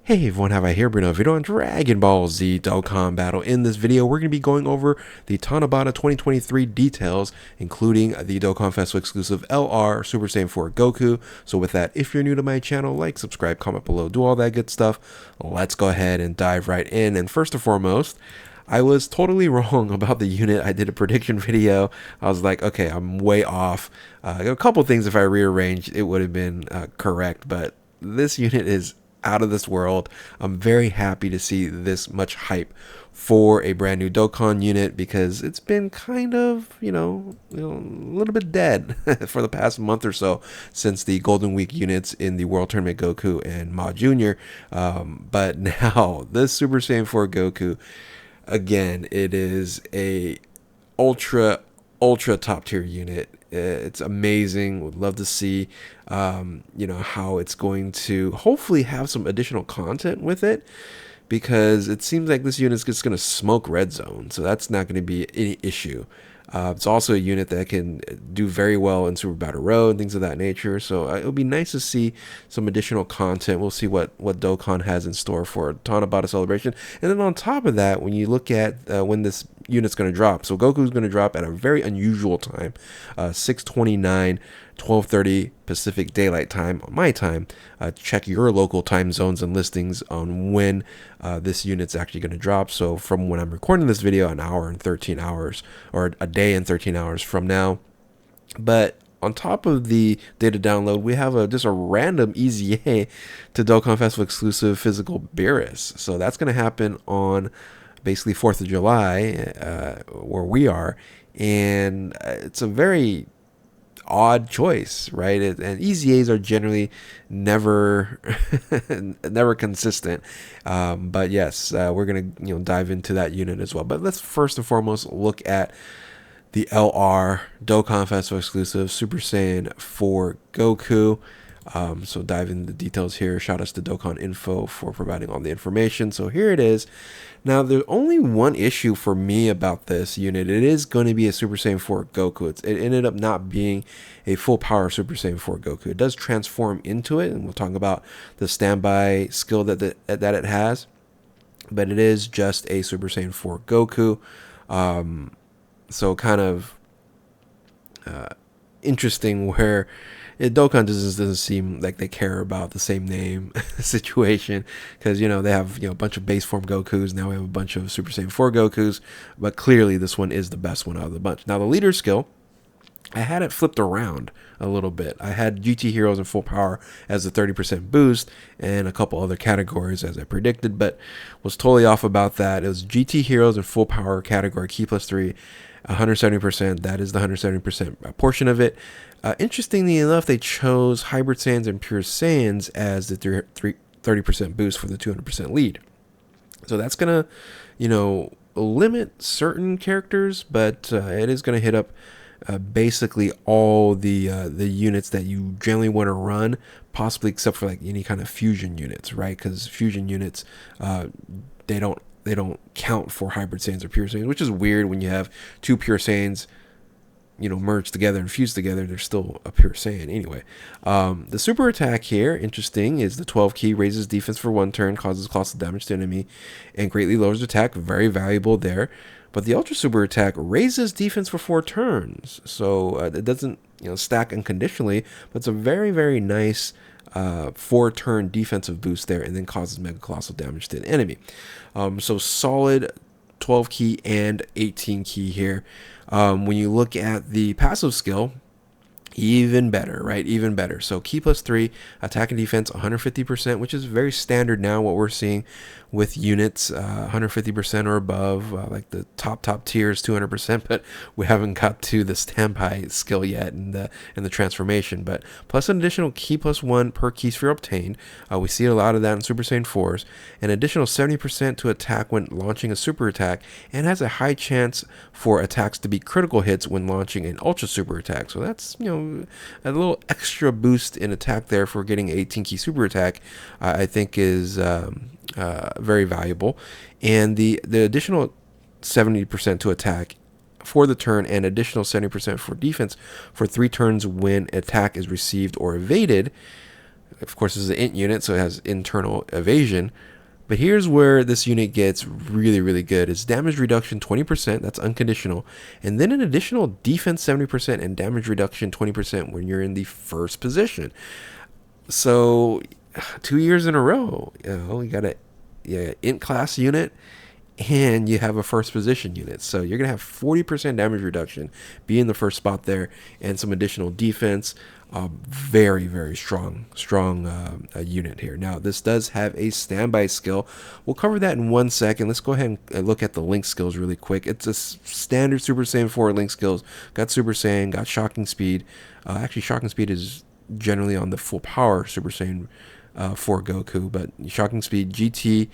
Hey everyone, have I here Bruno video on Dragon Ball Z Dokkan Battle. In this video, we're going to be going over the Tanabata 2023 details, including the Dokkan Festival exclusive LR Super Saiyan 4 Goku. So with that, if you're new to my channel, like, subscribe, comment below, do all that good stuff. Let's go ahead and dive right in. And first and foremost, I was totally wrong about the unit. I did a prediction video. I was like, okay, I'm way off. A couple things, if I rearranged, it would have been correct, but this unit is out of this world. I'm very happy to see this much hype for a brand new Dokkan unit because it's been kind of, a little bit dead for the past month or so since the Golden Week units in the World Tournament Goku and Ma Jr. But now this Super Saiyan 4 Goku, again, it is a ultra top tier unit. It's amazing. Would love to see how it's going to hopefully have some additional content with it, because it seems like this unit is just going to smoke red zone, so that's not going to be any issue. It's also a unit that can do very well in Super Battle Road and things of that nature. So it'll be nice to see some additional content. We'll see what Dokkan has in store for Tanabata celebration. And then on top of that, when you look at when this unit's going to drop, so Goku's going to drop at a very unusual time, 6:29, 12:30 Pacific Daylight Time, my time. Check your local time zones and listings on when this unit's actually going to drop. So from when I'm recording this video, an hour and 13 hours, or a day and 13 hours from now. But on top of the data download, we have just a random EZA to Dokkan Festival exclusive physical Beerus. So that's going to happen on basically 4th of July, where we are. And it's a very odd choice, right? And EZAs are generally never consistent, but yes, we're gonna dive into that unit as well. But let's first and foremost look at the LR Dokkan Festival exclusive Super Saiyan 4 Goku. So dive into the details here. Shout outs to Dokkan Info for providing all the information. So here it is. Now, there's only one issue for me about this unit. It is going to be a Super Saiyan 4 Goku. It ended up not being a full power Super Saiyan 4 Goku. It does transform into it, and we'll talk about the standby skill that it has. But it is just a Super Saiyan 4 Goku. So kind of interesting where Dokkan doesn't seem like they care about the same name situation, because they have a bunch of base form Gokus. Now we have a bunch of Super Saiyan 4 Gokus, but clearly this one is the best one out of the bunch. Now the leader skill, I had it flipped around a little bit. I had GT Heroes in full power as a 30% boost and a couple other categories as I predicted, but was totally off about that. It was GT Heroes in full power category, key plus 3, 170%. That is the 170% portion of it. Interestingly enough, they chose Hybrid Saiyans and Pure Saiyans as the 30% boost for the 200% lead. So that's going to, limit certain characters, but it is going to hit up basically all the units that you generally want to run, possibly except for like any kind of fusion units, right? Because fusion units, they don't count for Hybrid Saiyans or Pure Saiyans, which is weird when you have two Pure Saiyans merged together and fused together. They're still a Pure Saiyan anyway. The super attack here, interesting, is the 12 key, raises defense for 1 turn, causes colossal damage to enemy, and greatly lowers attack. Very valuable there. But the ultra super attack raises defense for 4 turns, so it doesn't stack unconditionally, but it's a very, very nice 4-turn defensive boost there, and then causes mega colossal damage to an enemy. So solid 12 key and 18 key here. When you look at the passive skill, even better, right? Even better. So key plus 3, attack and defense 150%, which is very standard now, what we're seeing with units 150% or above, like the top tiers 200%, but we haven't got to the standby skill yet in the transformation. But plus an additional key plus 1 per key sphere obtained. We see a lot of that in Super Saiyan 4s. An additional 70% to attack when launching a super attack, and has a high chance for attacks to be critical hits when launching an ultra super attack. So that's a little extra boost in attack there for getting 18 key super attack. I think is very valuable. And the additional 70% to attack for the turn and additional 70% for defense for 3 turns when attack is received or evaded Of course, this is an int unit, so it has internal evasion. But here's where this unit gets really, really good. It's damage reduction 20%, that's unconditional, and then an additional defense 70% and damage reduction 20% when you're in the first position. So 2 years in a row, you got a int class unit and you have a first position unit. So you're going to have 40% damage reduction, be in the first spot there, and some additional defense. Very, very strong unit here. Now, this does have a standby skill. We'll cover that in 1 second. Let's go ahead and look at the link skills really quick. It's a standard Super Saiyan 4 link skills. Got Super Saiyan, got Shocking Speed. Actually, Shocking Speed is generally on the full power Super Saiyan 4 Goku, but Shocking Speed, GT,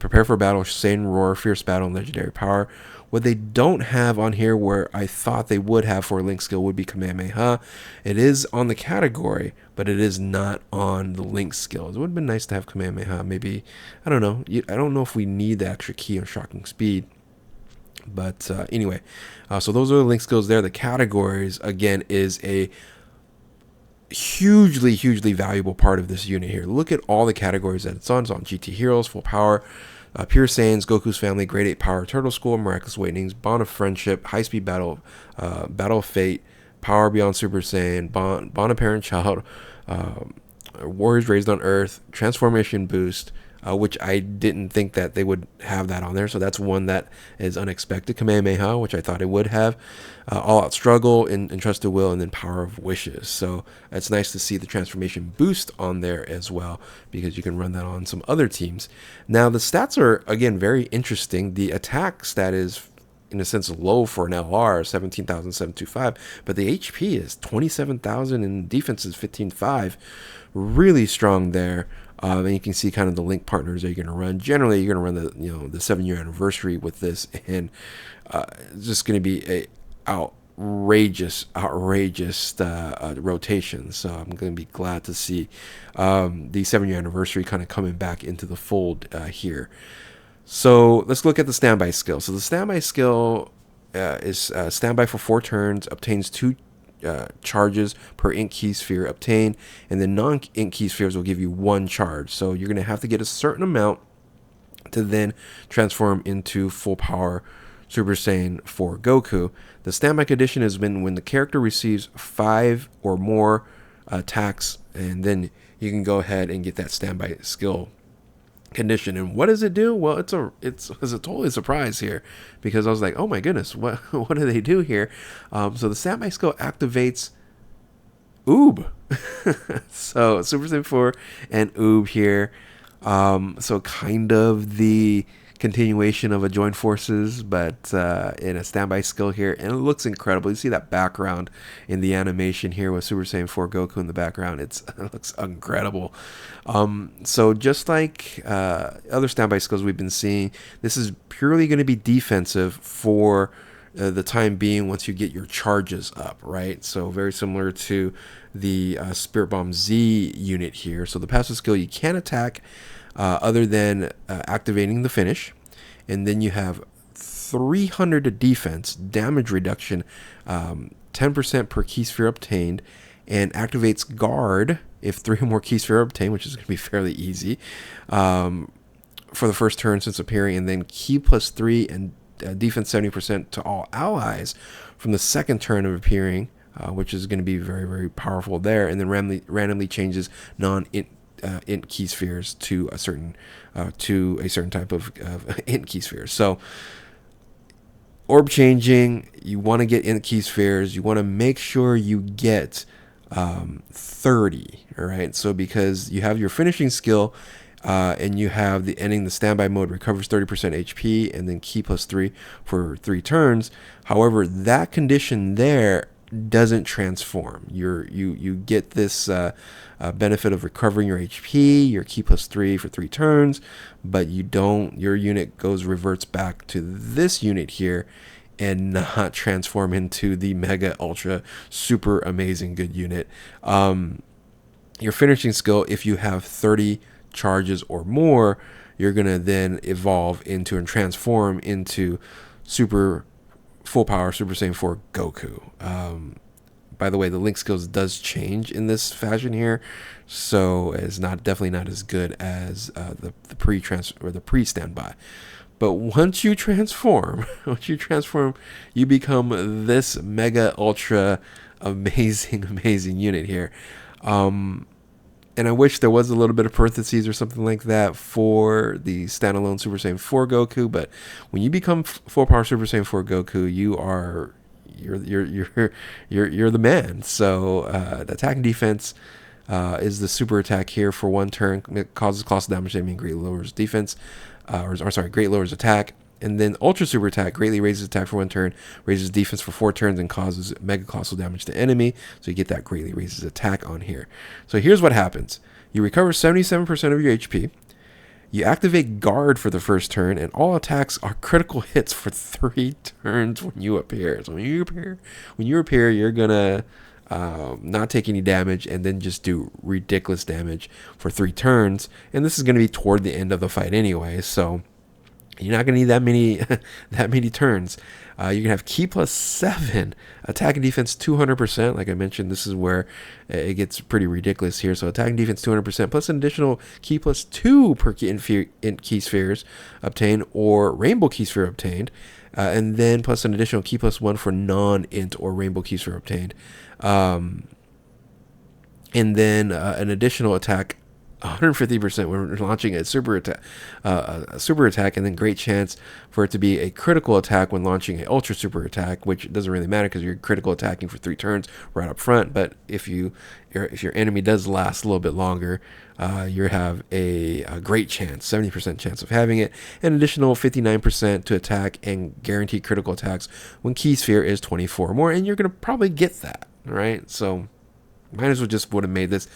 Prepare for Battle, Saiyan Roar, Fierce Battle, and Legendary Power. What they don't have on here, where I thought they would have for a link skill, would be Kamehameha. It is on the category, but it is not on the link skills. It would have been nice to have Kamehameha. Maybe, I don't know. I don't know if we need the extra key on Shocking Speed. But anyway, so those are the link skills there. The categories, again, is a hugely valuable part of this unit here. Look at all the categories that it's on. It's on GT Heroes, Full Power, Pure Saiyans, Goku's Family, Grade 8 Power, Turtle School, Miraculous Awakenings, Bond of Friendship, High Speed Battle, Battle of Fate, Power Beyond Super Saiyan, Bond of Parent Child, Warriors Raised on Earth, Transformation Boost, which I didn't think that they would have that on there. So that's one that is unexpected. Kamehameha, which I thought it would have. All Out Struggle, Entrusted Will, and then Power of Wishes. So it's nice to see the Transformation Boost on there as well, because you can run that on some other teams. Now, the stats are, again, very interesting. The attack stat is, in a sense, low for an LR, 17,725, but the HP is 27,000 and defense is 15,500. Really strong there. And you can see kind of the link partners that you're going to run. Generally, you're going to run the 7-year anniversary with this, and it's just going to be a outrageous rotation. So I'm going to be glad to see the 7-year anniversary kind of coming back into the fold here. So let's look at the standby skill. So the standby skill is standby for 4 turns, obtains 2 charges per int key sphere obtained, and then non-int key spheres will give you 1 charge. So you're going to have to get a certain amount to then transform into full power Super Saiyan 4 Goku. The standby condition is when the character receives 5 or more attacks, and then you can go ahead and get that standby skill condition. And what does it do? Well, it's a totally surprise here, because I was like, oh my goodness, what do they do here? So the standby skill activates Oob. So Super Saiyan 4 and Oob here. So kind of the continuation of a Join Forces, but in a standby skill here, and it looks incredible. You see that background in the animation here with Super Saiyan 4 Goku in the background. It looks incredible. So just like other standby skills we've been seeing, this is purely going to be defensive for the time being once you get your charges up, right? So very similar to the Spirit Bomb Z unit here. So the passive skill, you can't attack other than activating the finish, and then you have 300 to defense, damage reduction, 10% per key sphere obtained, and activates guard if 3 or more key sphere are obtained, which is going to be fairly easy for the first turn since appearing, and then key plus 3 and defense 70% to all allies from the second turn of appearing, which is going to be very powerful there, and then randomly changes non-int int key spheres to a certain type of int key spheres. So orb changing, you want to get int key spheres. You want to make sure you get 30. All right. So because you have your finishing skill, and you have the ending the standby mode recovers 30% HP, and then key plus 3 for 3 turns. However, that condition there doesn't transform. You get this benefit of recovering your HP, your key plus 3 for 3 turns, but you don't. Your unit reverts back to this unit here, and not transform into the mega ultra super amazing good unit. Your finishing skill, if you have 30 charges or more, you're gonna then evolve into and transform into full power Super Saiyan 4 Goku. by the way, the link skills does change in this fashion here, so it's definitely not as good as the pre standby. But once you transform, you become this mega ultra amazing unit here. And I wish there was a little bit of parentheses or something like that for the standalone Super Saiyan 4 Goku. But when you become full power Super Saiyan 4 Goku, you're the man. So the attack and defense is the super attack here for 1 turn. It causes colossal damage. I mean, greatly lowers defense, greatly lowers attack. And then Ultra Super Attack greatly raises attack for 1 turn, raises defense for 4 turns, and causes mega colossal damage to enemy. So you get that greatly raises attack on here. So here's what happens. You recover 77% of your HP. You activate Guard for the first turn, and all attacks are critical hits for 3 turns when you appear. So when you appear, you're gonna not take any damage, and then just do ridiculous damage for 3 turns. And this is gonna be toward the end of the fight anyway, so you're not going to need that many turns. You're going to have Ki plus 7, attack and defense 200%. Like I mentioned, this is where it gets pretty ridiculous here. So attack and defense 200%, plus an additional Ki plus 2 per Ki spheres obtained, or Rainbow Ki sphere obtained. And then plus an additional Ki plus 1 for non-int or Rainbow Ki sphere obtained. And then an additional attack 150% when launching a super attack, and then great chance for it to be a critical attack when launching a ultra super attack, which doesn't really matter because you're critical attacking for 3 turns right up front. But if your enemy does last a little bit longer, you have a great chance, 70% chance of having it. An additional 59% to attack and guaranteed critical attacks when Ki sphere is 24 or more, and you're gonna probably get that, right? So might as well just would have made this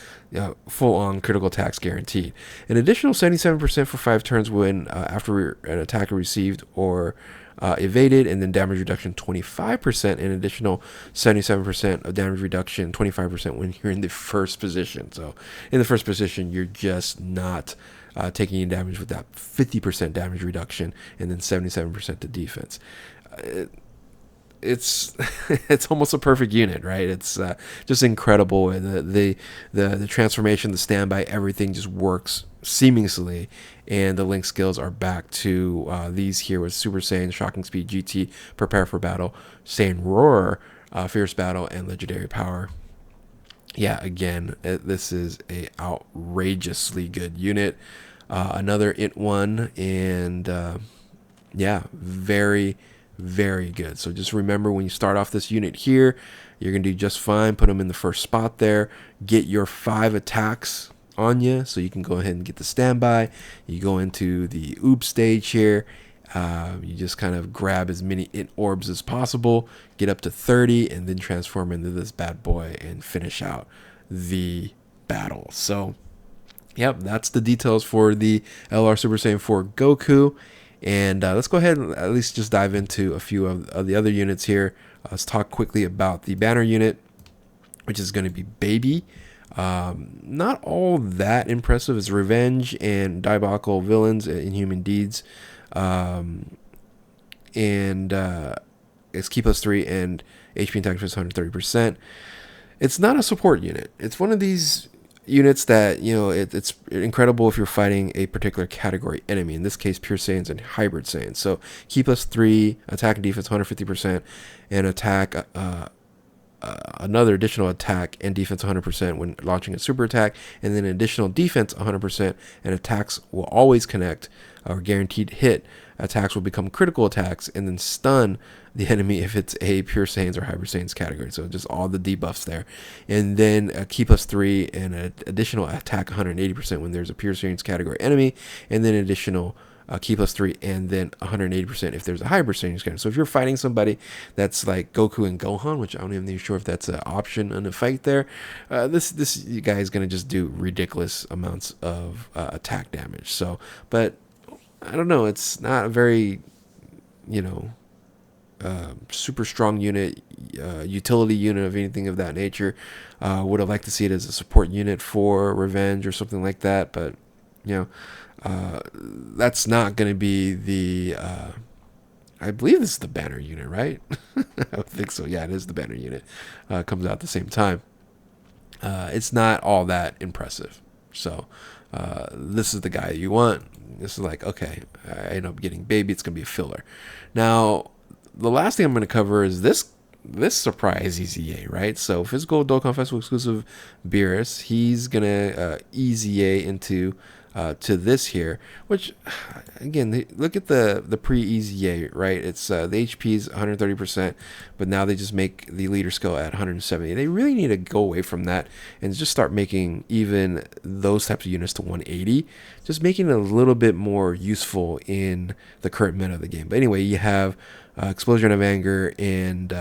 full-on critical attacks guaranteed. An additional 77% for 5 turns when after an attacker received or evaded, and then damage reduction 25%, an additional 77% of damage reduction, 25% when you're in the first position. So in the first position, you're just not taking any damage with that 50% damage reduction, and then 77% to defense. It's almost a perfect unit, right? It's just incredible, and the transformation, the standby, everything just works seamlessly. And the link skills are back to these here with Super Saiyan, Shocking Speed, GT, Prepare for Battle, Saiyan Roar, Fierce Battle, and Legendary Power. Yeah, again, this is a outrageously good unit. Another int one, and yeah, very good. So just remember, when you start off this unit here, you're gonna do just fine. Put them in the first spot there. Get your 5 attacks on you, so you can go ahead and get the standby. You go into the oops stage here. You just kind of grab as many int orbs as possible, get up to 30, and then transform into this bad boy and finish out the battle. So yep, that's the details for the LR Super Saiyan 4 Goku. And let's go ahead and at least just dive into a few of the other units here. Let's talk quickly about the banner unit, which is going to be Baby. Not all that impressive. It's Revenge and Diabolical Villains, Inhuman Deeds. And it's Ki plus 3 and HP and attack plus 130%. It's not a support unit. It's one of these units that, you know, it's incredible if you're fighting a particular category enemy, in this case Pure Saiyans and Hybrid Saiyans. So Ki plus 3, attack and defense 150%, and attack another additional attack and defense 100% when launching a super attack, and then additional defense 100%, and attacks will always connect or guaranteed hit. Attacks will become critical attacks and then stun the enemy if it's a Pure Saiyans or Hybrid Saiyans category. So just all the debuffs there. And then a Ki plus 3 and an additional attack 180% when there's a Pure Saiyans category enemy, and then additional Ki plus 3 and then 180% if there's a Hybrid Saiyans category. So if you're fighting somebody that's like Goku and Gohan, which I'm not even sure if that's an option in a fight there, this guy is going to just do ridiculous amounts of attack damage. So, but I don't know, it's not a very, you know, super strong unit, utility unit of anything of that nature. Would have liked to see it as a support unit for Revenge or something like that, but you know, that's not going to be the I believe this is the banner unit, right? I would think so. Yeah, it is the banner unit. Comes out at the same time. It's not all that impressive. So this is the guy you want. This is like, okay, I end up getting baby. It's gonna be a filler. Now, the last thing I'm gonna cover is this surprise EZA, right? So physical Dokkan Festival exclusive Beerus, he's gonna EZA into to this here, which again, look at the pre EZA, right? It's the HP is 130%, but now they just make the leader skill at 170. They really need to go away from that and just start making even those types of units to 180, just making it a little bit more useful in the current meta of the game. But anyway, you have Explosion of Anger and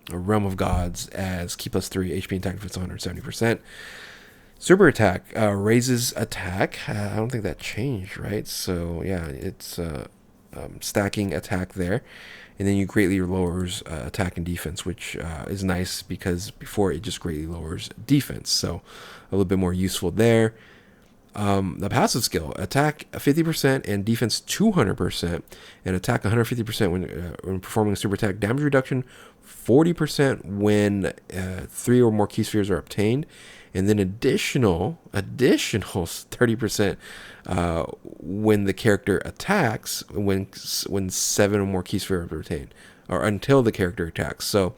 Realm of Gods as key plus 3 HP and attack defense 170%. Super attack raises attack. I don't think that changed, right? So yeah, it's stacking attack there, and then you greatly lowers attack and defense, which is nice because before it just greatly lowers defense. So a little bit more useful there. The passive skill, attack 50% and defense 200%, and attack 150% when performing a super attack. Damage reduction 40% when 3 or more key spheres are obtained, and then additional 30% when the character attacks when 7 or more key spheres are obtained, or until the character attacks. So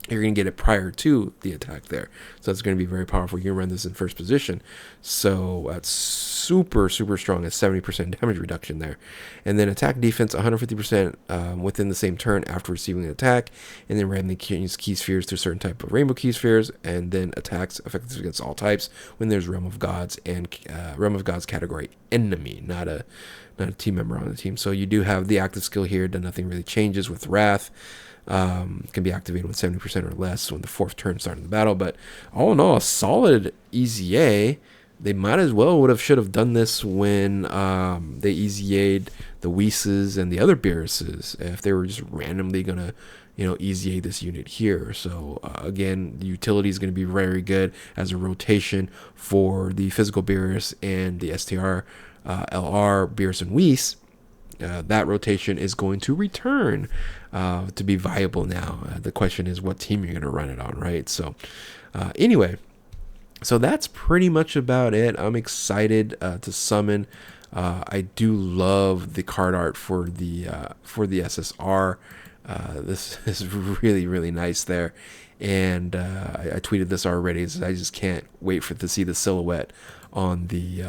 you're going to get it prior to the attack there. So it's going to be very powerful. You can run this in first position. So that's super strong at 70% damage reduction there. And then attack defense 150% within the same turn after receiving an attack. And then randomly use key spheres to a certain type of rainbow key spheres. And then attacks effective against all types when there's Realm of Gods and Realm of Gods category enemy, not a team member on the team. So you do have the active skill here. Nothing really changes with Wrath. Can be activated with 70% or less when the 4th turn starting the battle. But all in all, a solid EZA. They might as well should have done this when they EZA'd the Whis and the other Beeruses, if they were just randomly gonna EZA this unit here. So again, the utility is going to be very good as a rotation for the physical Beerus and the STR LR Beerus and Whis. That rotation is going to return to be viable now. The question is what team you're going to run it on, right? So anyway, so that's pretty much about it. I'm excited to summon. I do love the card art for the SSR. This is really nice there. And I tweeted this already. I just can't wait to see the silhouette on the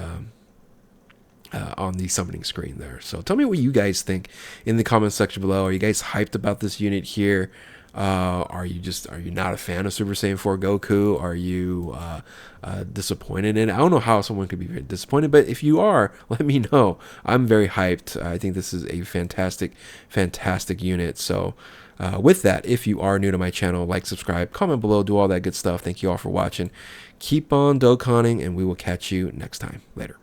summoning screen there. So tell me what you guys think in the comment section below. Are you guys hyped about this unit here? Are you not a fan of Super Saiyan 4 Goku? Are you disappointed in it? I don't know how someone could be very disappointed, but if you are, let me know. I'm very hyped. I think this is a fantastic unit. So with that, if you are new to my channel, like, subscribe, comment below, do all that good stuff. Thank you all for watching. Keep on Dokkaning, and we will catch you next time. Later.